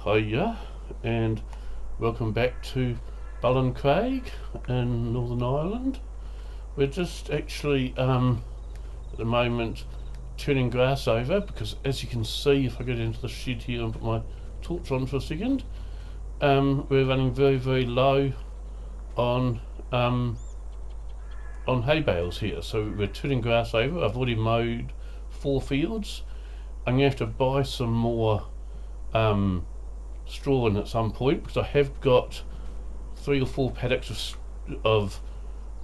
Hiya, and welcome back to BallinCraig in Northern Ireland. We're just actually at the moment turning grass over because, as you can see, if I go down to the shed here and put my torch on for a second, we're running very low on hay bales here. So we're turning grass over. I've already mowed 4 fields. I'm going to have to buy some more straw in at some point because I have got 3 or 4 paddocks of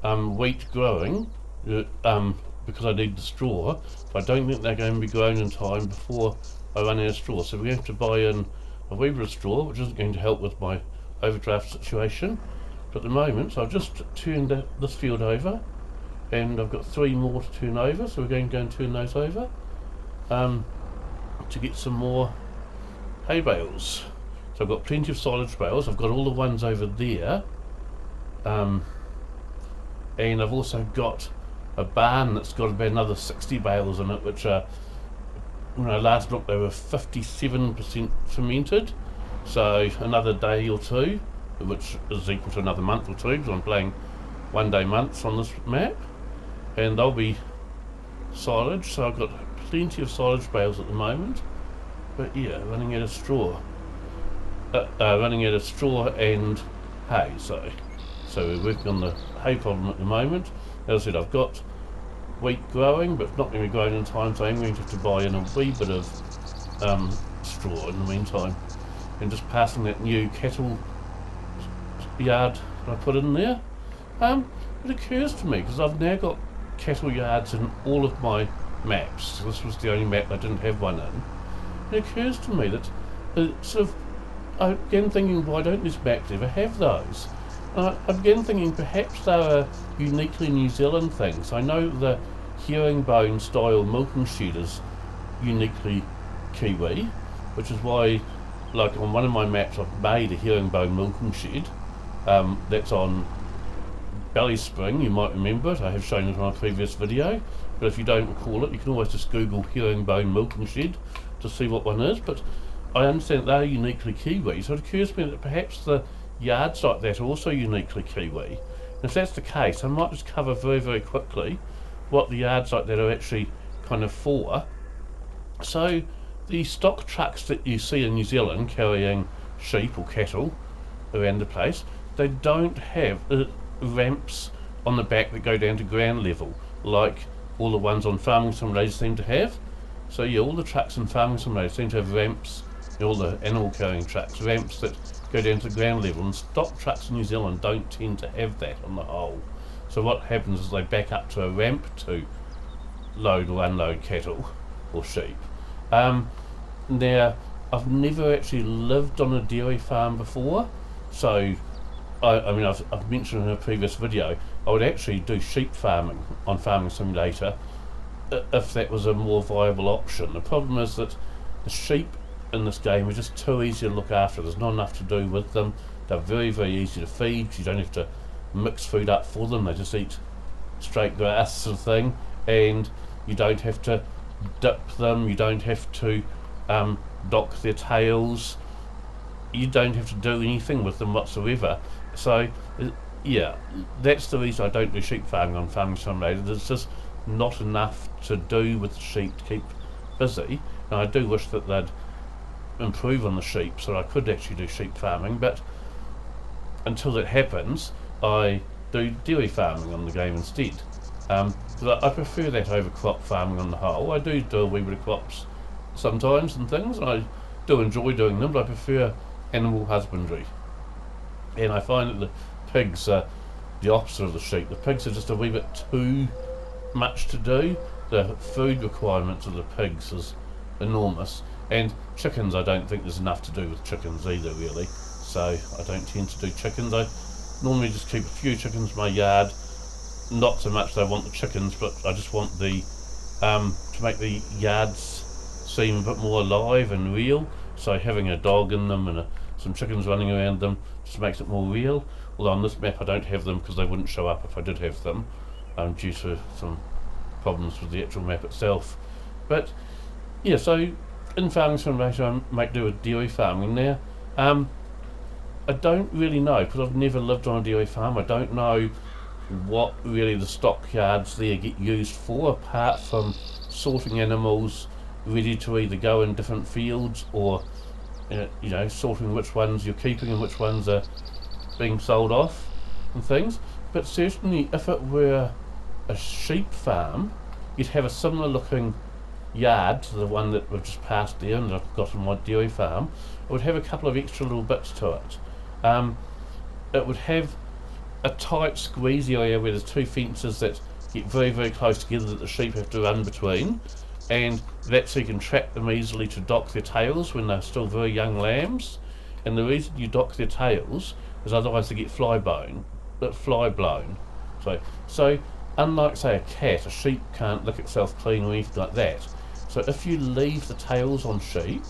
wheat growing because I need the straw, but I don't think they're going to be grown in time before I run out of straw. So we have to buy in a wee bit of straw, which isn't going to help with my overdraft situation. But at the moment, so I've just turned this field over, and I've got 3 more to turn over, so we're going to go and turn those over to get some more hay bales. So I've got plenty of silage bales. I've got all the ones over there, and I've also got a barn that's got about another 60 bales in it, which are, when I last looked, they were 57% fermented. So another day or two, which is equal to another month or two, because I'm playing 1 day months on this map, and they'll be silage. So I've got plenty of silage bales at the moment, but yeah, running out of straw. Running out of straw and hay, so we're working on the hay problem at the moment. As I said, I've got wheat growing, but it's not going to be grown in time, so I'm going to have to buy in a wee bit of straw in the meantime. And just passing that new cattle yard that I put in there, it occurs to me, because I've now got cattle yards in all of my maps. This was the only map I didn't have one in. It occurs to me that I began thinking, why don't these maps ever have those? I began thinking perhaps they are uniquely New Zealand things. I know the herringbone style milking shed is uniquely Kiwi, which is why, like on one of my maps, I've made a herringbone milking shed. That's on Ballyspring, you might remember it. I have shown it on a previous video, but if you don't recall it, you can always just Google herringbone milking shed to see what one is. But I understand they're uniquely Kiwi, so it occurs to me that perhaps the yards like that are also uniquely Kiwi. And if that's the case, I might just cover very quickly what the yards like that are actually kind of for. So the stock trucks that you see in New Zealand carrying sheep or cattle around the place, they don't have ramps on the back that go down to ground level like all the ones on farming simulators seem to have. So yeah, all the trucks in farming simulators seem to have ramps, all the animal carrying trucks, ramps that go down to ground level, and stock trucks in New Zealand don't tend to have that on the whole. So what happens is they back up to a ramp to load or unload cattle or sheep. Now, I've never actually lived on a dairy farm before, so I mean, I've mentioned in a previous video, I would actually do sheep farming on Farming Simulator if that was a more viable option. The problem is that the sheep in this game are just too easy to look after. There's not enough to do with them. They're very easy to feed. You don't have to mix food up for them. They just eat straight grass sort of thing, and you don't have to dip them. You don't have to dock their tails. You don't have to do anything with them whatsoever. So yeah, that's the reason I don't do sheep farming on Farming Simulator. There's just not enough to do with the sheep to keep busy. And I do wish that they'd improve on the sheep so I could actually do sheep farming, but until that happens, I do dairy farming on the game instead. I prefer that over crop farming on the whole. I do a wee bit of crops sometimes and things, and I do enjoy doing them, but I prefer animal husbandry. And I find that the pigs are the opposite of the sheep. The pigs are just a wee bit too much to do. The food requirements of the pigs is enormous, and chickens, I don't think there's enough to do with chickens either, really. So I don't tend to do chickens. I normally just keep a few chickens in my yard. Not so much that I want the chickens, but I just want the to make the yards seem a bit more alive and real. So having a dog in them and some chickens running around them just makes it more real. Although on this map I don't have them because they wouldn't show up if I did have them, due to some problems with the actual map itself. But yeah, so in Farming Simulator I make do with dairy farming. Now I don't really know, because I've never lived on a dairy farm. I don't know what really the stockyards there get used for, apart from sorting animals ready to either go in different fields, or sorting which ones you're keeping and which ones are being sold off and things. But certainly if it were a sheep farm, you'd have a similar looking yard to the one that we've just passed there and I've got on my dairy farm. It would have a couple of extra little bits to it. It would have a tight squeeze area where there's two fences that get very, very close together that the sheep have to run between, and that's so you can trap them easily to dock their tails when they're still very young lambs. And the reason you dock their tails is otherwise they get fly blown. So unlike, say, a cat, a sheep can't lick itself clean or anything like that. So if you leave the tails on sheep,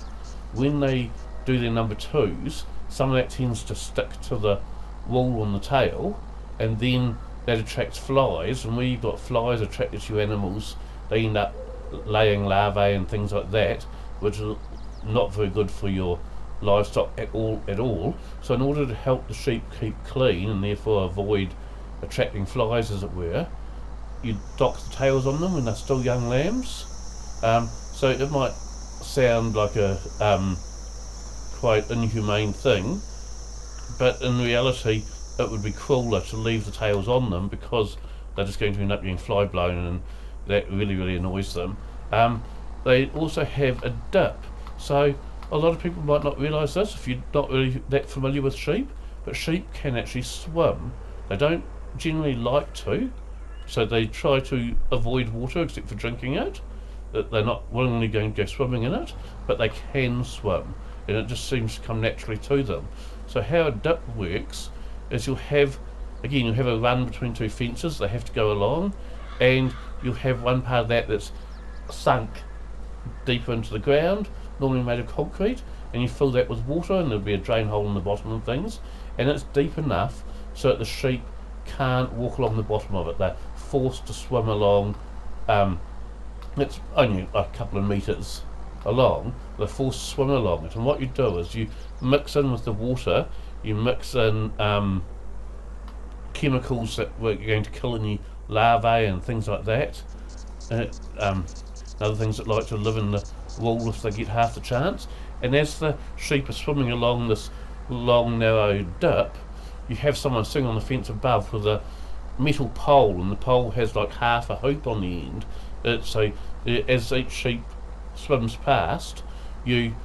when they do their number twos, some of that tends to stick to the wool on the tail, and then that attracts flies, and where you've got flies attracted to your animals, they end up laying larvae and things like that, which are not very good for your livestock at all. So in order to help the sheep keep clean and therefore avoid attracting flies, as it were, you dock the tails on them when they're still young lambs. So it might sound like a quite inhumane thing, but in reality it would be crueler to leave the tails on them, because they're just going to end up getting fly blown, and that really, really annoys them. They also have a dip. So a lot of people might not realise this if you're not really that familiar with sheep, but sheep can actually swim. They don't generally like to, so they try to avoid water except for drinking it. They're not willingly going to go swimming in it, but they can swim, and it just seems to come naturally to them. So how a dip works is you'll have a run between two fences. They have to go along, and you'll have one part of that that's sunk deeper into the ground, normally made of concrete, and you fill that with water, and there'll be a drain hole in the bottom and things, and it's deep enough so that the sheep can't walk along the bottom of it. They're forced to swim along. It's only a couple of metres along. They're forced to swim along it, and what you do is you mix in with the water, you mix in chemicals that were going to kill any larvae and things like that, other things that like to live in the wool if they get half the chance. And as the sheep are swimming along this long narrow dip, you have someone sitting on the fence above with a metal pole, and the pole has like half a hoop on the end. So as each sheep swims past, you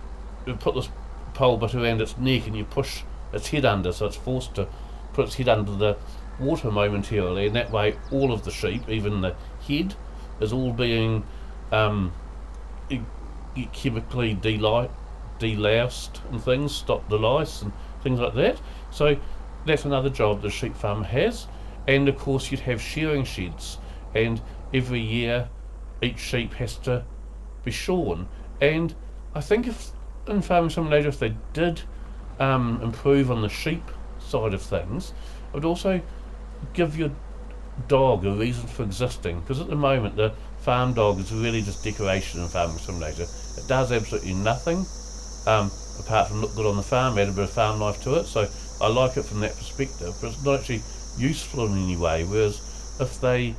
put this pole bit around its neck and you push its head under, so it's forced to put its head under the water momentarily, and that way all of the sheep, even the head, is all being chemically deloused and things, stop the lice and things like that. So that's another job the sheep farm has. And of course you'd have shearing sheds, and every year each sheep has to be shorn. And I think if in Farming Simulator, if they did improve on the sheep side of things, it would also give your dog a reason for existing, because at the moment the farm dog is really just decoration in Farming Simulator. It does absolutely nothing apart from look good on the farm, add a bit of farm life to it. So I like it from that perspective, but it's not actually useful in any way. Whereas if they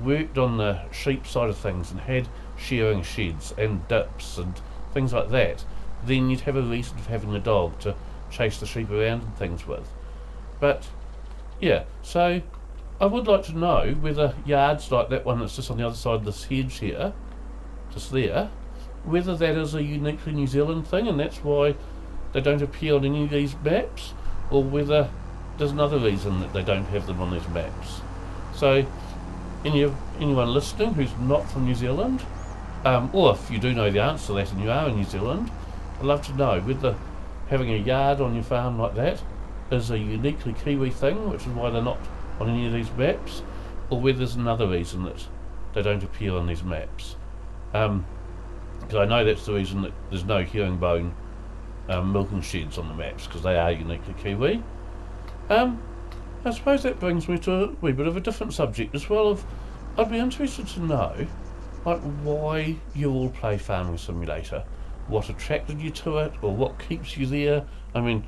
worked on the sheep side of things and had shearing sheds and dips and things like that, then you'd have a reason for having a dog to chase the sheep around and things with. But yeah, so I would like to know whether yards like that one that's just on the other side of this hedge here, just there, whether that is a uniquely New Zealand thing and that's why they don't appear on any of these maps, or whether there's another reason that they don't have them on these maps. So anyone listening who's not from New Zealand, or if you do know the answer to that and you are in New Zealand, I'd love to know whether having a yard on your farm like that is a uniquely Kiwi thing, which is why they're not on any of these maps, or whether there's another reason that they don't appear on these maps. Because I know that's the reason that there's no herringbone milking sheds on the maps, because they are uniquely Kiwi. I suppose that brings me to a wee bit of a different subject as well. I'd be interested to know, like, why you all play Farming Simulator. what attracted you to it or what keeps you there. I mean,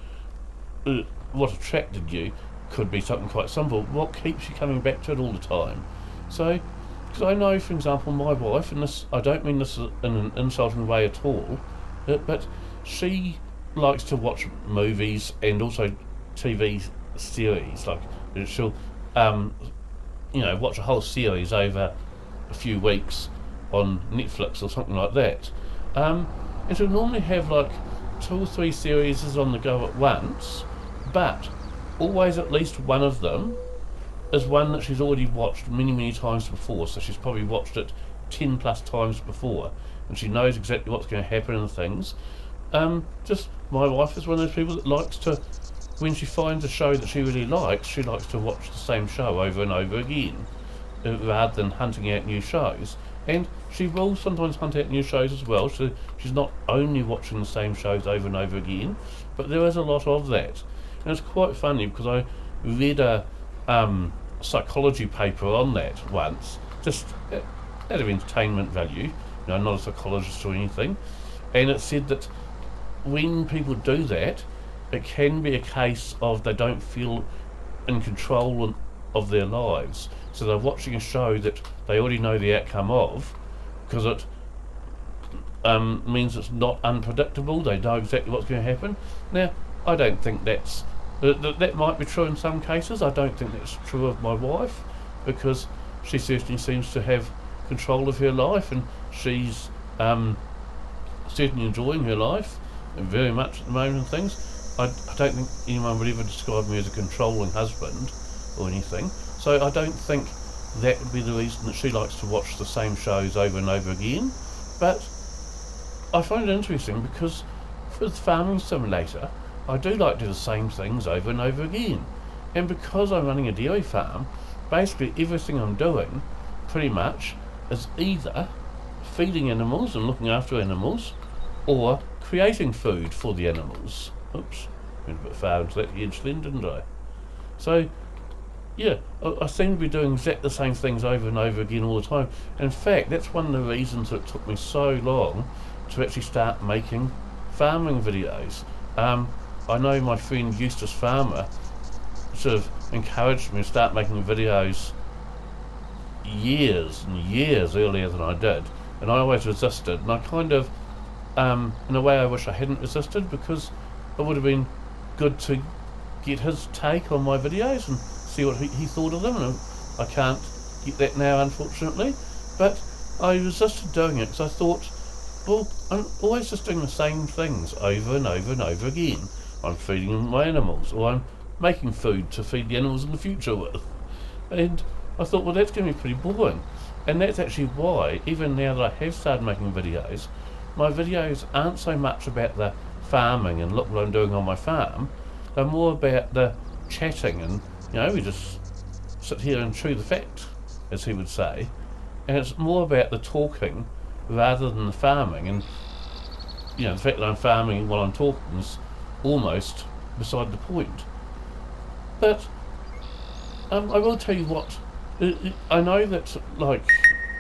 what attracted you could be something quite simple. What keeps you coming back to it all the time? So, because I know, for example, my wife, and this, I don't mean this in an insulting way at all, but she likes to watch movies and also TV series. Like, she'll, watch a whole series over a few weeks on Netflix or something like that. And she'll normally have like 2 or 3 series on the go at once, but always at least one of them is one that she's already watched many times before. So she's probably watched it 10 plus times before, and she knows exactly what's going to happen and things. Just my wife is one of those people that likes to, when she finds a show that she really likes, she likes to watch the same show over and over again, rather than hunting out new shows. And she will sometimes hunt out new shows as well, so she's not only watching the same shows over and over again, but there is a lot of that. And it's quite funny because I read a psychology paper on that once, just out of entertainment value, not a psychologist or anything, and it said that when people do that, it can be a case of they don't feel in control of their lives. So they're watching a show that they already know the outcome of, because it means it's not unpredictable. They know exactly what's going to happen. Now, I don't think that might be true in some cases. I don't think that's true of my wife, because she certainly seems to have control of her life, and she's certainly enjoying her life very much at the moment and things. I don't think anyone would ever describe me as a controlling husband or anything, so I don't think that would be the reason that she likes to watch the same shows over and over again. But I find it interesting because with Farming Simulator, I do like to do the same things over and over again, and because I'm running a dairy farm, basically everything I'm doing pretty much is either feeding animals and looking after animals, or creating food for the animals. Oops, went a bit far into that edge then, didn't I? So, yeah, I seem to be doing exactly the same things over and over again all the time. In fact, that's one of the reasons it took me so long to actually start making farming videos. I know my friend Eustace Farmer sort of encouraged me to start making videos years and years earlier than I did, and I always resisted, and I kind of, in a way I wish I hadn't resisted, because it would have been good to get his take on my videos and see what he thought of them, and I can't get that now, unfortunately. But I resisted doing it because I thought, well, I'm always just doing the same things over and over and over again. I'm feeding my animals, or I'm making food to feed the animals in the future with. And I thought, well, that's going to be pretty boring. And that's actually why, even now that I have started making videos, my videos aren't so much about the farming and look what I'm doing on my farm. They're more about the chatting, and we just sit here and chew the fat, as he would say. And it's more about the talking rather than the farming. And the fact that I'm farming while I'm talking is almost beside the point. But I will tell you what, I know that like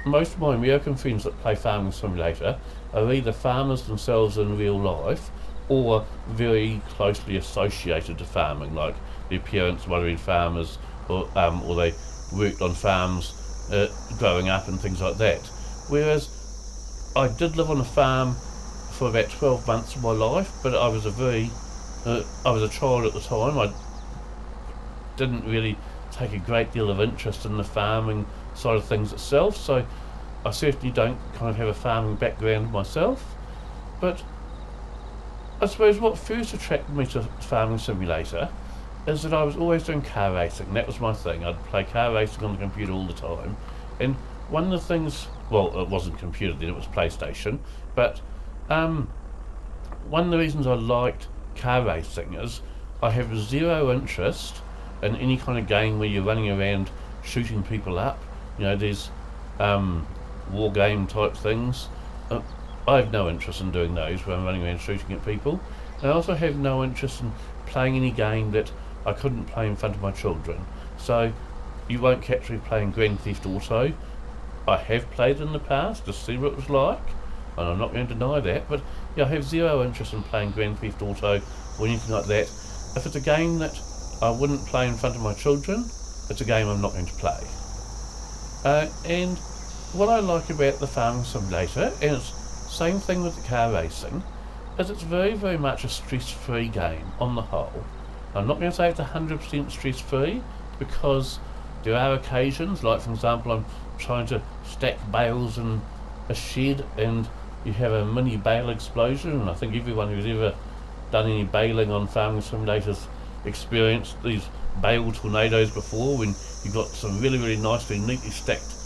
most of my American friends that play Farming Simulator are either farmers themselves in real life, or very closely associated to farming, like their parents might have been farmers, or they worked on farms growing up and things like that. Whereas I did live on a farm for about 12 months of my life, but I was a child at the time. I didn't really take a great deal of interest in the farming side of things itself, so I certainly don't kind of have a farming background myself. But I suppose what first attracted me to Farming Simulator is that I was always doing car racing. That was my thing. I'd play car racing on the computer all the time, and one of the things, well, it wasn't computer then, it was PlayStation, but one of the reasons I liked car racing is I have zero interest in any kind of game where you're running around shooting people up. There's war game type things. I have no interest in doing those where I'm running around shooting at people. And I also have no interest in playing any game that I couldn't play in front of my children. So you won't catch me playing Grand Theft Auto. I have played in the past to see what it was like. and I'm not going to deny that, but yeah, I have zero interest in playing Grand Theft Auto or anything like that. If it's a game that I wouldn't play in front of my children, it's a game I'm not going to play. And what I like about the farming simulator, and it's the same thing with the car racing, is it's very, very much a stress-free game on the whole. I'm not going to say it's 100% stress-free, because there are occasions, like for example, I'm trying to stack bales in a shed and you have a mini bale explosion, and I think everyone who's ever done any baling on farming simulators experienced these bale tornadoes before, when you've got some really, really nicely, neatly stacked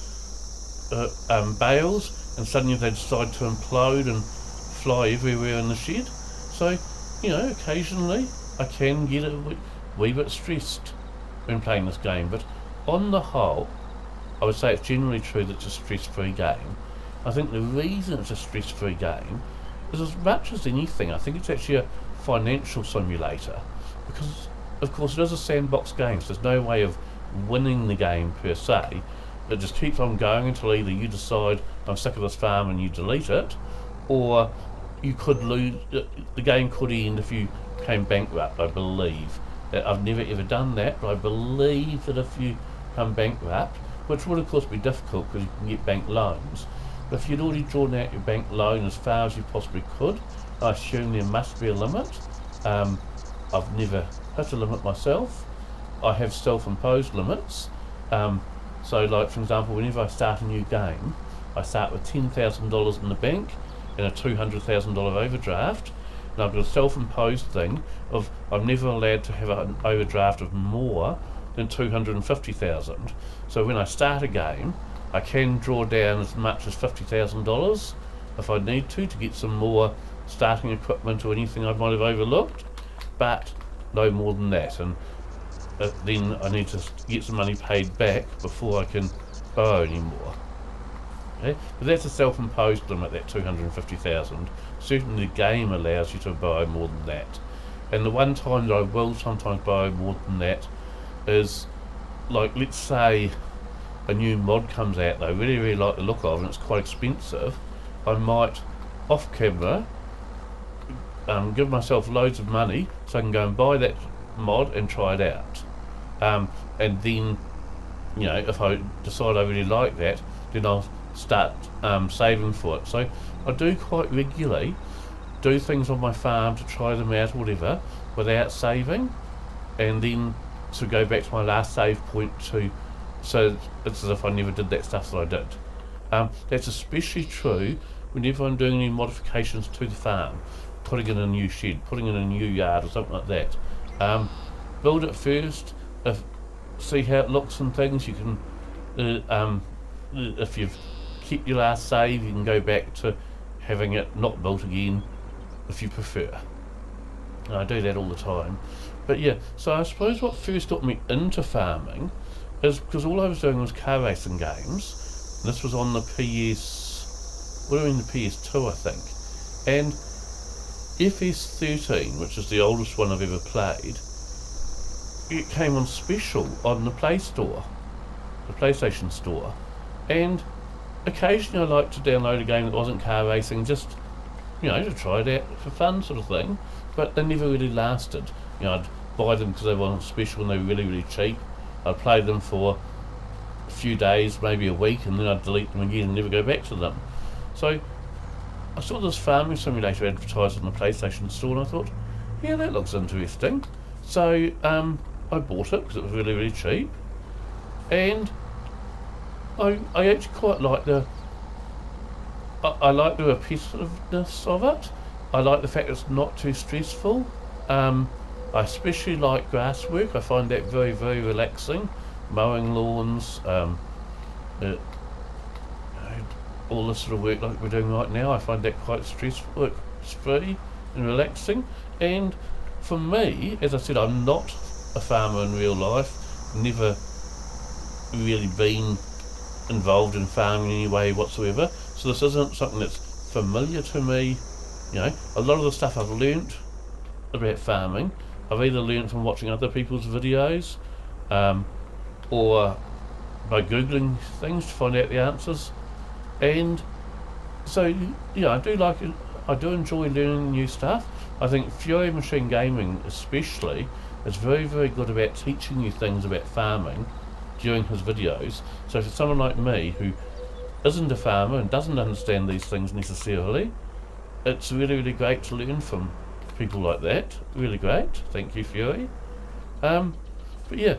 bales, and suddenly they decide to implode and fly everywhere in the shed. So, you know, occasionally I can get a wee bit stressed when playing this game, but on the whole, I would say it's generally true that it's a stress-free game. I think the reason it's a stress-free game is, as much as anything, I think it's actually a financial simulator, because of course it is a sandbox game, so there's no way of winning the game per se. It just keeps on going until either you decide I'm sick of this farm and you delete it, or you could lose. The game could end if you became bankrupt, I believe. I've never ever done that, but I believe that if you become bankrupt, which would of course be difficult because you can get bank loans, but if you'd already drawn out your bank loan as far as you possibly could, I assume there must be a limit. I've never hit a limit myself. I have self-imposed limits. So like for example, whenever I start a new game, I start with $10,000 in the bank and a $200,000 overdraft, and I've got a self-imposed thing of I'm never allowed to have an overdraft of more than $250,000. So when I start a game, I can draw down as much as $50,000 if I need to get some more starting equipment or anything I might have overlooked, but no more than that. And then I need to get some money paid back before I can borrow anymore. Okay? But that's a self-imposed limit, that 250,000. Certainly the game allows you to borrow more than that. And the one time that I will sometimes borrow more than that is, like, let's say a new mod comes out that I really, really like the look of and it's quite expensive. I might, off camera, give myself loads of money so I can go and buy that mod and try it out. And then, you know, if I decide I really like that, then I'll start saving for it. So I do quite regularly do things on my farm to try them out or whatever without saving, and then to go back to my last save point so it's as if I never did that stuff that I did. That's especially true whenever I'm doing any modifications to the farm, putting in a new shed, putting in a new yard or something like that. Build it first, see how it looks and things. You can, if you've kept your last save, you can go back to having it not built again if you prefer. And I do that all the time. But yeah, so I suppose what first got me into farming is because all I was doing was car racing games. This was on the PS, what do I mean, the PS2 I think. And FS13, which is the oldest one I've ever played, it came on special on the Play Store, the PlayStation Store, and occasionally I like to download a game that wasn't car racing, just, you know, to try it out for fun sort of thing, but they never really lasted. You know, I'd buy them because they were on special and they were really, really cheap. I'd play them for a few days, maybe a week, and then I'd delete them again and never go back to them. So I saw this farming simulator advertised on the PlayStation Store and I thought, yeah, that looks interesting. So I bought it because it was really, really cheap, and I actually quite like I like the repetitiveness of it. I like the fact it's not too stressful. I especially like grass work. I find that very, very relaxing. Mowing lawns, all this sort of work like we're doing right now, I find that quite stress-free and relaxing. And for me, as I said, I'm not a farmer in real life, never really been involved in farming in any way whatsoever, so this isn't something that's familiar to me. You know, a lot of the stuff I've learnt about farming, I've either learnt from watching other people's videos, or by googling things to find out the answers. And So yeah, I do enjoy learning new stuff. I think Fury Machine Gaming especially is very, very good about teaching you things about farming during his videos. So for someone like me who isn't a farmer and doesn't understand these things necessarily, it's really, really great to learn from people like that. Really great. Thank you, Fury. But yeah,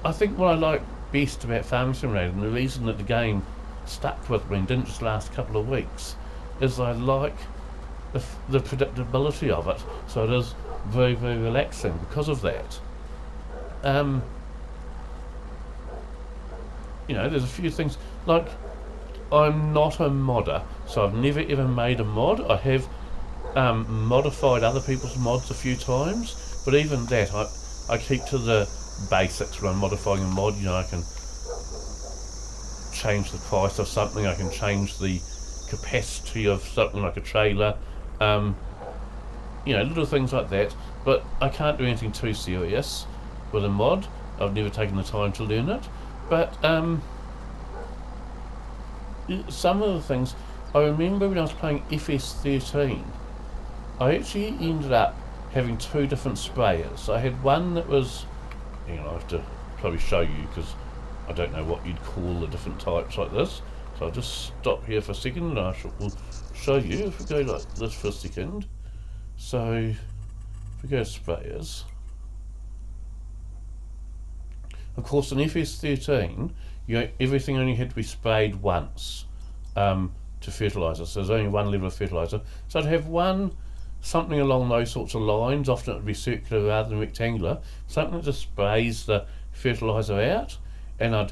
I think what I like best about Farming Simulator, and the reason that the game stuck with me and didn't just last a couple of weeks, is I like the predictability of it. So it is very, very relaxing because of that. There's a few things, like, I'm not a modder, so I've never ever made a mod. I have modified other people's mods a few times, but even that, I keep to the basics when I'm modifying a mod. I can change the price of something, I can change the capacity of something like a trailer, little things like that, but I can't do anything too serious with a mod. I've never taken the time to learn it, but some of the things, I remember when I was playing FS13, I actually ended up having two different sprayers. I had one that was, I have to probably show you because I don't know what you'd call the different types like this. So I'll just stop here for a second and will show you. If we go like this for a second. So if we go to sprayers. Of course in FS13, everything only had to be sprayed once to fertiliser. So there's only one level of fertiliser. So I'd have something along those sorts of lines. Often it would be circular rather than rectangular. Something that just sprays the fertiliser out, and I'd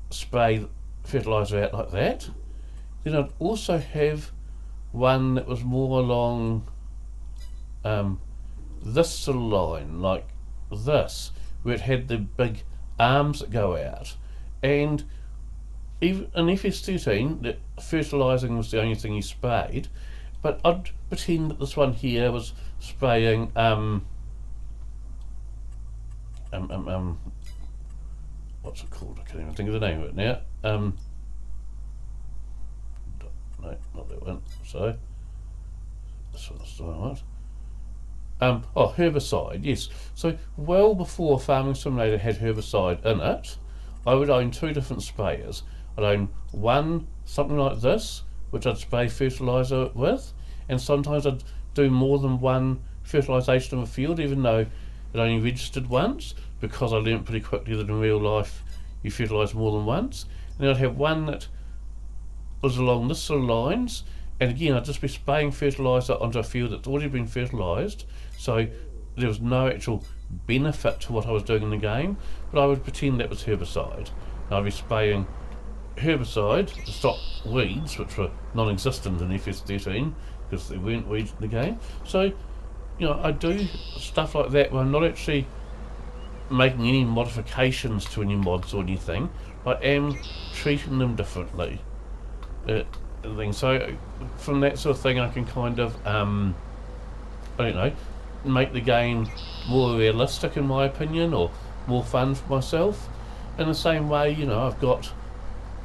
spray fertiliser out like that. Then I'd also have one that was more along this sort of line, like this, where it had the big arms that go out. And even in FS13, the fertilising was the only thing you sprayed, but I'd pretend that this one here was spraying what's it called? I can't even think of the name of it now. No, not that one. Sorry. This one's the one. Herbicide, yes. So well before Farming Simulator had herbicide in it, I would own two different sprayers. I'd own one, something like this, which I'd spray fertiliser with, and sometimes I'd do more than one fertilisation of a field, even though it only registered once, because I learnt pretty quickly that in real life you fertilise more than once. And then I'd have one that was along this sort of lines, and again I'd just be spraying fertiliser onto a field that's already been fertilised, so there was no actual benefit to what I was doing in the game, but I would pretend that was herbicide. And I'd be spraying herbicide to stop weeds, which were non-existent in FS13 because there weren't weeds in the game. So I do stuff like that where I'm not actually making any modifications to any mods or anything. I am treating them differently. So from that sort of thing, I can kind of make the game more realistic in my opinion, or more fun for myself. In the same way, I've got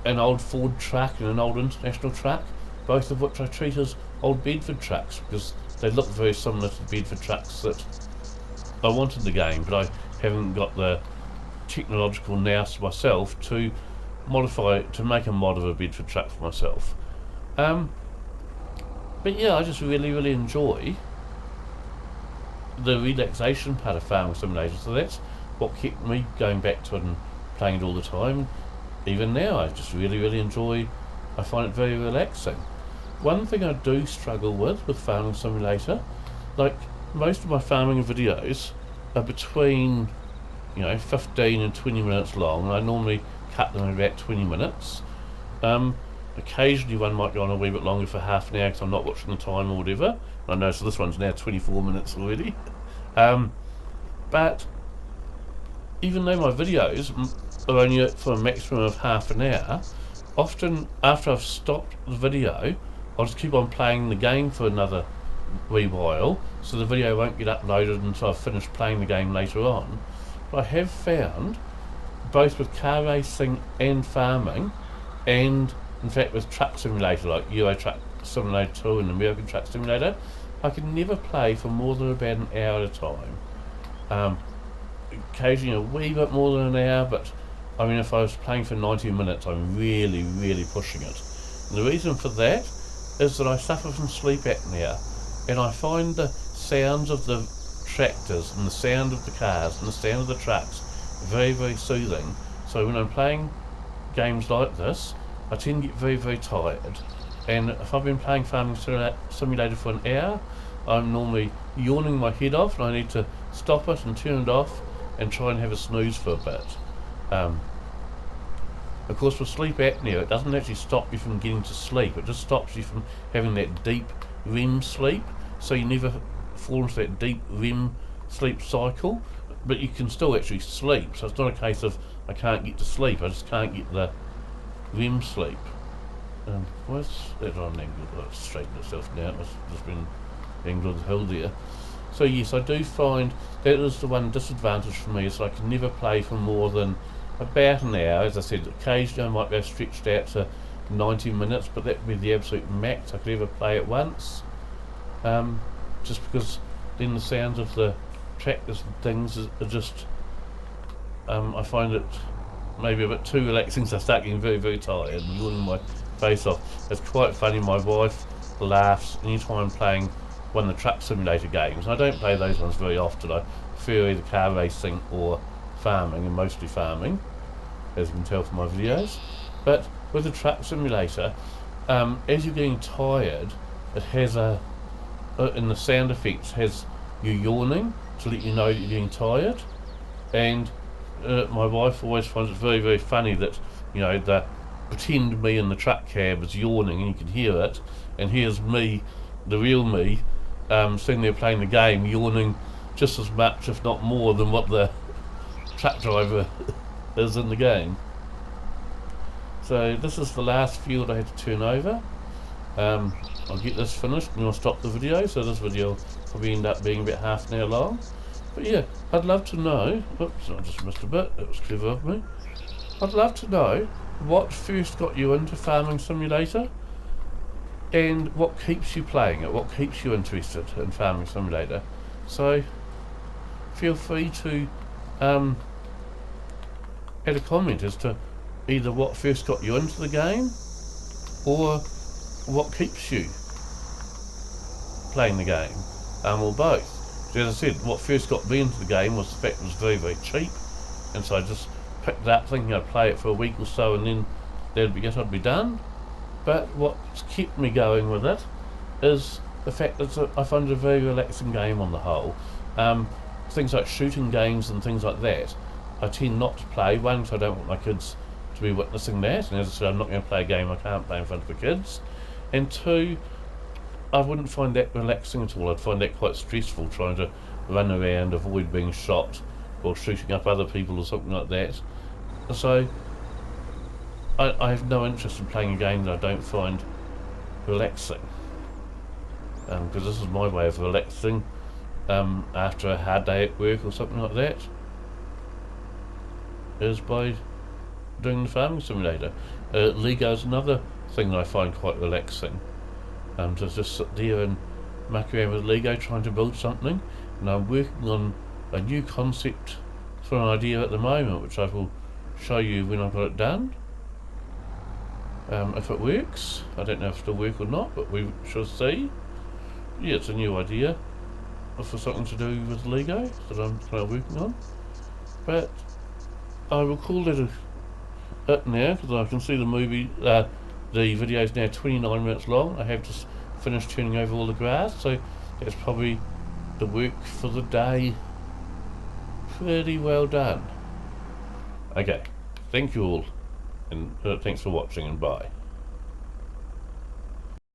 an old Ford truck and an old International truck, both of which I treat as old Bedford trucks because they look very similar to the Bedford trucks that I want in the game, but I haven't got the technological nous myself to modify it, to make a mod of a Bedford truck for myself. But yeah, I just really, really enjoy the relaxation part of Farming Simulator, so that's what kept me going back to it and playing it all the time. Even now I just really, really enjoy, I find it very relaxing. One thing I do struggle with Farming Simulator, like most of my farming videos are between 15 and 20 minutes long, and I normally cut them in about 20 minutes. Occasionally one might go on a wee bit longer for half an hour because I'm not watching the time or whatever. I know, so this one's now 24 minutes already. But even though my videos are only for a maximum of half an hour, often after I've stopped the video, I'll just keep on playing the game for another wee while, so the video won't get uploaded until I've finished playing the game later on. But I have found, both with car racing and farming, and in fact with Truck Simulator, like Euro Truck Simulator 2 and American Truck Simulator, I can never play for more than about an hour at a time. Occasionally a wee bit more than an hour, but I mean, if I was playing for 90 minutes, I'm really pushing it. And the reason for that is that I suffer from sleep apnea, and I find the sounds of the tractors and the sound of the cars and the sound of the trucks very soothing. So when I'm playing games like this, I tend to get very tired. And if I've been playing Farming Simulator for an hour, I'm normally yawning my head off, and I need to stop it and turn it off and try and have a snooze for a bit. Of course, with sleep apnea, it doesn't actually stop you from getting to sleep. It just stops you from having that deep REM sleep. So you never fall into that deep REM sleep cycle, but you can still actually sleep. So it's not a case of I can't get to sleep, I just can't get the REM sleep. Where's that on angle? Let's straighten itself now. It's just been angled hill there. So yes, I do find that is the one disadvantage for me, is I can never play for more than about an hour. As I said, occasionally I might go stretched out to 90 minutes, but that would be the absolute max I could ever play at once. Just because then the sounds of the tractors and things are just, I find it maybe a bit too relaxing, so I start getting very tired and yawning my face off. It's quite funny, my wife laughs anytime I'm playing one of the Truck Simulator games. I don't play those ones very often. I prefer either car racing or farming, and mostly farming, as you can tell from my videos. But with the Truck Simulator, as you're getting tired, it has in the sound effects, has you yawning to let you know that you're getting tired. And my wife always finds it very funny that, you know, the pretend me in the truck cab is yawning and you can hear it, and here's me, the real me, sitting there playing the game, yawning just as much, if not more, than what the truck driver is in the game. So this is the last field I had to turn over. I'll get this finished and I'll stop the video, so this video will probably end up being about half an hour long. But yeah, I'd love to know, oops, I just missed a bit, that was clever of me. I'd love to know what first got you into Farming Simulator, and what keeps you playing it, what keeps you interested in Farming Simulator. So feel free to add a comment as to either what first got you into the game or what keeps you playing the game, or both. So as I said, what first got me into the game was the fact it was very cheap, and so I just picked it up thinking I'd play it for a week or so and then that'd be it, I'd be done. But what's kept me going with it is the fact that I find it a very relaxing game on the whole. Things like shooting games and things like that, I tend not to play. One, because I don't want my kids to be witnessing that, and as I said, I'm not going to play a game I can't play in front of the kids. And two, I wouldn't find that relaxing at all. I'd find that quite stressful, trying to run around, avoid being shot or shooting up other people or something like that. So I have no interest in playing a game that I don't find relaxing, because this is my way of relaxing after a hard day at work or something like that, is by doing the Farming Simulator. Lego is another thing that I find quite relaxing, to just sit there and muck around with Lego trying to build something. And I'm working on a new concept for an idea at the moment, which I will show you when I've got it done. If it works, I don't know if it'll work or not, but we shall see. Yeah, it's a new idea for something to do with Lego that I'm kind of working on. But I will call it it now, because I can see the video is now 29 minutes long. I have just finished turning over all the grass, so that's probably the work for the day pretty well done. Okay, thank you all, and thanks for watching, and bye.